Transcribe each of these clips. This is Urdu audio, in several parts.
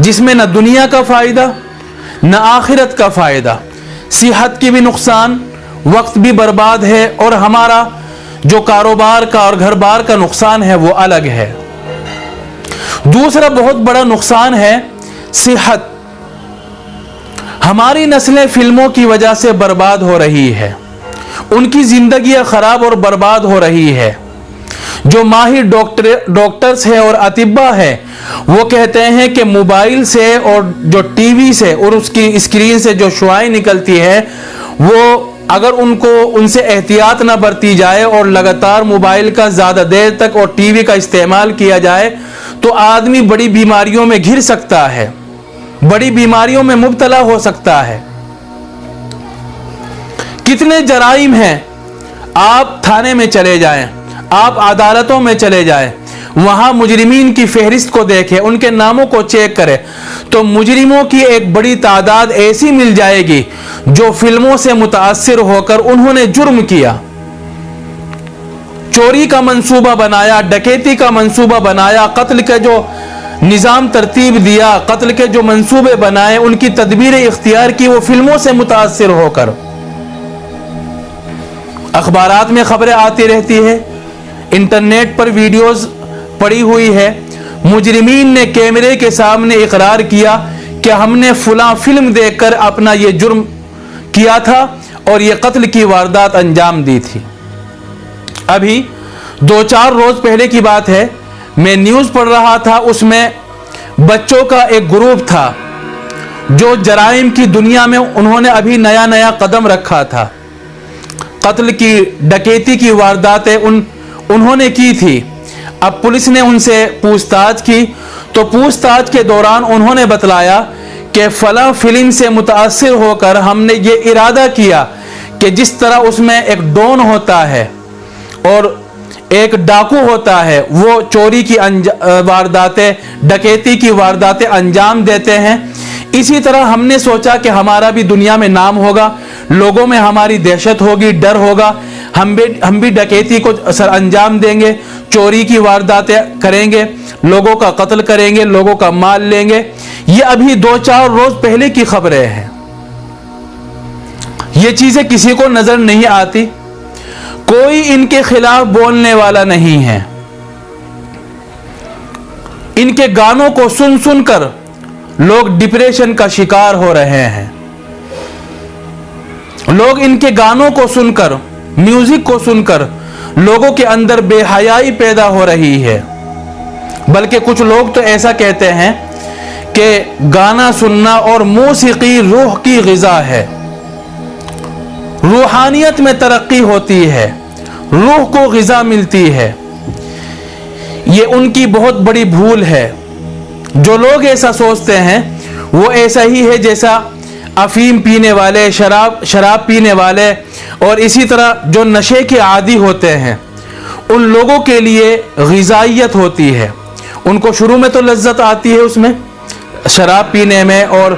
جس میں نہ دنیا کا فائدہ نہ آخرت کا فائدہ، صحت کی بھی نقصان، وقت بھی برباد ہے، اور ہمارا جو کاروبار کا اور گھر بار کا نقصان ہے وہ الگ ہے۔ دوسرا بہت بڑا نقصان ہے صحت۔ ہماری نسلیں فلموں کی وجہ سے برباد ہو رہی ہے، ان کی زندگیاں خراب اور برباد ہو رہی ہے۔ جو ماہر ڈاکٹرز ہیں اور اطباء ہیں وہ کہتے ہیں کہ موبائل سے اور جو ٹی وی سے اور اس کی اسکرین سے جو شعاعیں نکلتی ہے وہ اگر ان سے احتیاط نہ برتی جائے اور لگاتار موبائل کا زیادہ دیر تک اور ٹی وی کا استعمال کیا جائے تو آدمی بڑی بیماریوں میں گھر سکتا ہے، بڑی بیماریوں میں مبتلا ہو سکتا ہے۔ کتنے جرائم ہیں، آپ تھانے میں چلے جائیں، آپ عدالتوں میں چلے جائیں، وہاں مجرمین کی فہرست کو دیکھیں، ان کے ناموں کو چیک کریں تو مجرموں کی ایک بڑی تعداد ایسی مل جائے گی جو فلموں سے متاثر ہو کر انہوں نے جرم کیا، چوری کا منصوبہ بنایا، ڈکیتی کا منصوبہ بنایا، قتل کا جو نظام ترتیب دیا، قتل کے جو منصوبے بنائے، ان کی تدبیریں اختیار کی وہ فلموں سے متاثر ہو کر۔ اخبارات میں خبریں آتی رہتی ہے، انٹرنیٹ پر ویڈیوز پڑی ہوئی ہے، مجرمین نے کیمرے کے سامنے اقرار کیا کہ ہم نے فلاں فلم دیکھ کر اپنا یہ جرم کیا تھا اور یہ قتل کی واردات انجام دی تھی۔ ابھی 2-4 روز پہلے کی بات ہے، میں نیوز پڑھ رہا تھا، اس میں بچوں کا ایک گروپ تھا جو جرائم کی دنیا میں انہوں نے ابھی نیا قدم رکھا تھا، قتل کی ڈکیتی کی وارداتیں انہوں نے کی تھی۔ اب پولیس نے ان سے پوچھ تاچھ کی تو پوچھ تاچھ کے دوران انہوں نے بتلایا کہ فلاں فلم سے متاثر ہو کر ہم نے یہ ارادہ کیا کہ جس طرح اس میں ایک ڈون ہوتا ہے اور ایک ڈاکو ہوتا ہے، وہ چوری کی وارداتیں، ڈکیتی کی وارداتیں انجام دیتے ہیں، اسی طرح ہم نے سوچا کہ ہمارا بھی دنیا میں نام ہوگا، لوگوں میں ہماری دہشت ہوگی، ڈر ہوگا، ہم بھی ڈکیتی کو سر انجام دیں گے، چوری کی وارداتیں کریں گے، لوگوں کا قتل کریں گے، لوگوں کا مال لیں گے۔ یہ ابھی 2-4 روز پہلے کی خبریں ہیں، یہ چیزیں کسی کو نظر نہیں آتی، کوئی ان کے خلاف بولنے والا نہیں ہے۔ ان کے گانوں کو سن کر لوگ ڈپریشن کا شکار ہو رہے ہیں، لوگ ان کے گانوں کو سن کر، میوزک کو سن کر لوگوں کے اندر بے حیائی پیدا ہو رہی ہے۔ بلکہ کچھ لوگ تو ایسا کہتے ہیں کہ گانا سننا اور موسیقی روح کی غذا ہے، روحانیت میں ترقی ہوتی ہے، روح کو غذا ملتی ہے۔ یہ ان کی بہت بڑی بھول ہے۔ جو لوگ ایسا سوچتے ہیں وہ ایسا ہی ہے جیسا افیم پینے والے، شراب پینے والے اور اسی طرح جو نشے کے عادی ہوتے ہیں، ان لوگوں کے لیے غذائیت ہوتی ہے۔ ان کو شروع میں تو لذت آتی ہے اس میں، شراب پینے میں اور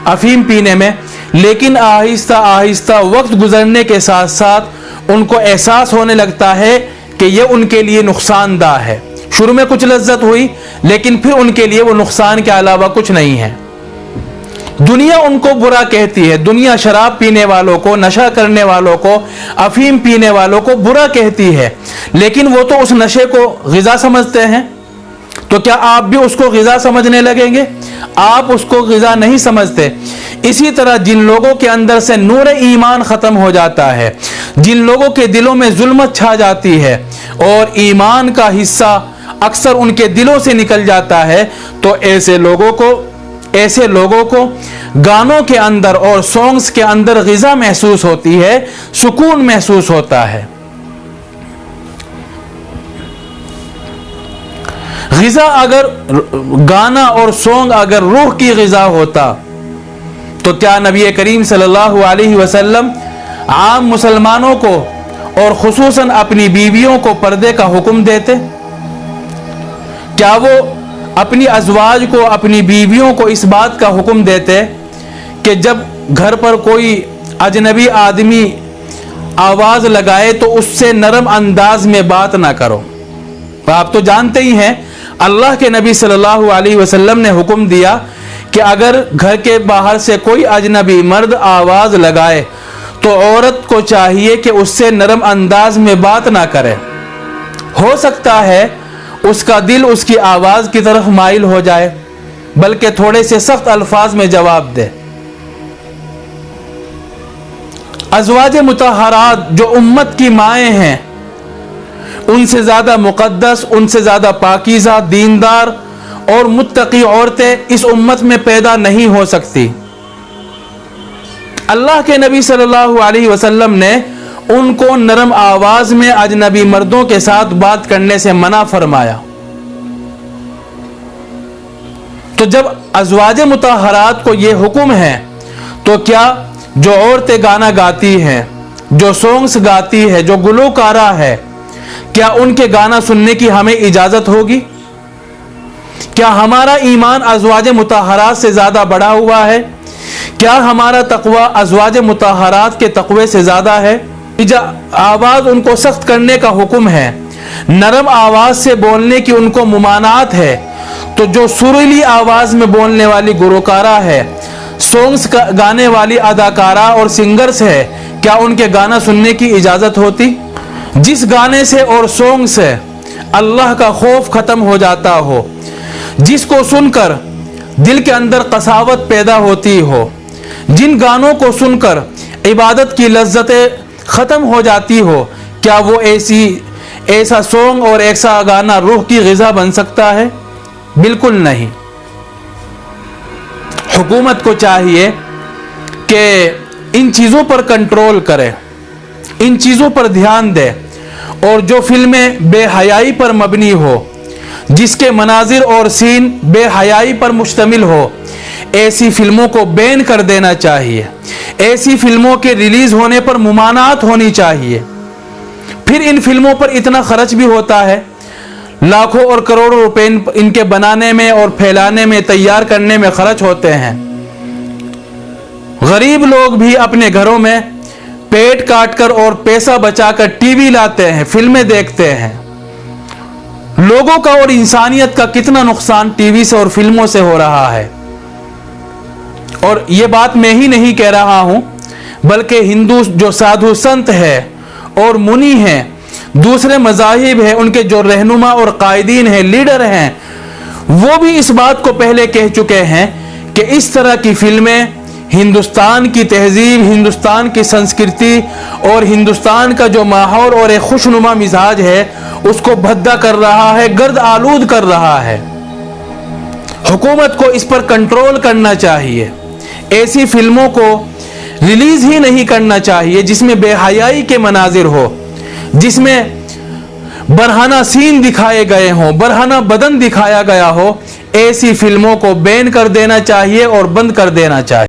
افیم پینے میں، لیکن آہستہ آہستہ وقت گزرنے کے ساتھ ساتھ ان کو احساس ہونے لگتا ہے کہ یہ ان کے لیے نقصان دہ ہے۔ شروع میں کچھ لذت ہوئی لیکن پھر ان کے لیے وہ نقصان کے علاوہ کچھ نہیں ہے۔ دنیا ان کو برا کہتی ہے، دنیا شراب پینے والوں کو، نشہ کرنے والوں کو، افیم پینے والوں کو برا کہتی ہے، لیکن وہ تو اس نشے کو غذا سمجھتے ہیں۔ تو کیا آپ بھی اس کو غذا سمجھنے لگیں گے؟ آپ اس کو غذا نہیں سمجھتے۔ اسی طرح جن لوگوں کے اندر سے نور ایمان ختم ہو جاتا ہے، جن لوگوں کے دلوں میں ظلمت چھا جاتی ہے اور ایمان کا حصہ اکثر ان کے دلوں سے نکل جاتا ہے، تو ایسے لوگوں کو گانوں کے اندر اور سانگز کے اندر غذا محسوس ہوتی ہے، سکون محسوس ہوتا ہے۔ غذا اگر گانا اور سانگ اگر روح کی غذا ہوتا تو کیا نبی کریم صلی اللہ علیہ وسلم عام مسلمانوں کو اور خصوصاً اپنی بیویوں کو پردے کا حکم دیتے؟ کیا وہ اپنی ازواج کو، اپنی بیویوں کو اس بات کا حکم دیتے کہ جب گھر پر کوئی اجنبی آدمی آواز لگائے تو اس سے نرم انداز میں بات نہ کرو؟ آپ تو جانتے ہی ہیں اللہ کے نبی صلی اللہ علیہ وسلم نے حکم دیا کہ اگر گھر کے باہر سے کوئی اجنبی مرد آواز لگائے تو عورت کو چاہیے کہ اس سے نرم انداز میں بات نہ کرے. ہو سکتا ہے اس کا دل اس کی آواز کی طرف مائل ہو جائے، بلکہ تھوڑے سے سخت الفاظ میں جواب دے. ازواج مطہرات جو امت کی مائیں ہیں، ان سے زیادہ مقدس، ان سے زیادہ پاکیزہ، دیندار اور متقی عورتیں اس امت میں پیدا نہیں ہو سکتی. اللہ کے نبی صلی اللہ علیہ وسلم نے ان کو نرم آواز میں اجنبی مردوں کے ساتھ بات کرنے سے منع فرمایا. تو جب ازواج مطہرات کو یہ حکم ہے تو کیا جو عورتیں گانا گاتی ہیں، جو سونگز گاتی ہے، جو گلوکارہ ہے، کیا ان کے گانا سننے کی ہمیں اجازت ہوگی؟ کیا ہمارا ایمان ازواج مطہرات سے زیادہ بڑھا ہوا ہے؟ کیا ہمارا تقوی ازواج مطہرات کے تقوی سے زیادہ ہے؟ آواز ان کو سخت کرنے کا حکم ہے، نرم آواز سے بولنے کی ان کو ممانعت ہے. تو جو سریلی آواز میں بولنے والی گلوکارہ ہے، سونگز گانے والی اداکارہ اور سنگرز ہے، کیا ان کے گانا سننے کی اجازت ہوتی؟ جس گانے سے اور سونگ سے اللہ کا خوف ختم ہو جاتا ہو، جس کو سن کر دل کے اندر قساوت پیدا ہوتی ہو، جن گانوں کو سن کر عبادت کی لذتیں ختم ہو جاتی ہو، کیا وہ ایسا سونگ اور ایسا گانا روح کی غذا بن سکتا ہے؟ بالکل نہیں. حکومت کو چاہیے کہ ان چیزوں پر کنٹرول کرے، ان چیزوں پر دھیان دے، اور جو فلمیں بے حیائی پر مبنی ہو، جس کے مناظر اور سین بے حیائی پر مشتمل ہو، ایسی فلموں کو بین کر دینا چاہیے. ایسی فلموں کے ریلیز ہونے پر ممانعت ہونی چاہیے. پھر ان فلموں پر اتنا خرچ بھی ہوتا ہے، لاکھوں اور کروڑوں روپے ان کے بنانے میں اور پھیلانے میں، تیار کرنے میں خرچ ہوتے ہیں. غریب لوگ بھی اپنے گھروں میں پیٹ کاٹ کر اور پیسہ بچا کر ٹی وی لاتے ہیں، فلمیں دیکھتے ہیں. لوگوں کا اور انسانیت کا کتنا نقصان ٹی وی سے اور فلموں سے ہو رہا ہے. اور یہ بات میں ہی نہیں کہہ رہا ہوں، بلکہ ہندو جو سادھو سنت ہے اور منی ہیں، دوسرے مذاہب ہیں، ان کے جو رہنما اور قائدین ہیں، لیڈر ہیں، وہ بھی اس بات کو پہلے کہہ چکے ہیں کہ اس طرح کی فلمیں ہندوستان کی تہذیب، ہندوستان کی سنسکرتی اور ہندوستان کا جو ماحول اور ایک خوشنما مزاج ہے اس کو بھدا کر رہا ہے، گرد آلود کر رہا ہے. حکومت کو اس پر کنٹرول کرنا چاہیے. ایسی فلموں کو ریلیز ہی نہیں کرنا چاہیے جس میں بے حیائی کے مناظر ہو، جس میں برہنہ سین دکھائے گئے ہوں، برہنہ بدن دکھایا گیا ہو. ایسی فلموں کو بین کر دینا چاہیے اور بند کر دینا چاہیے.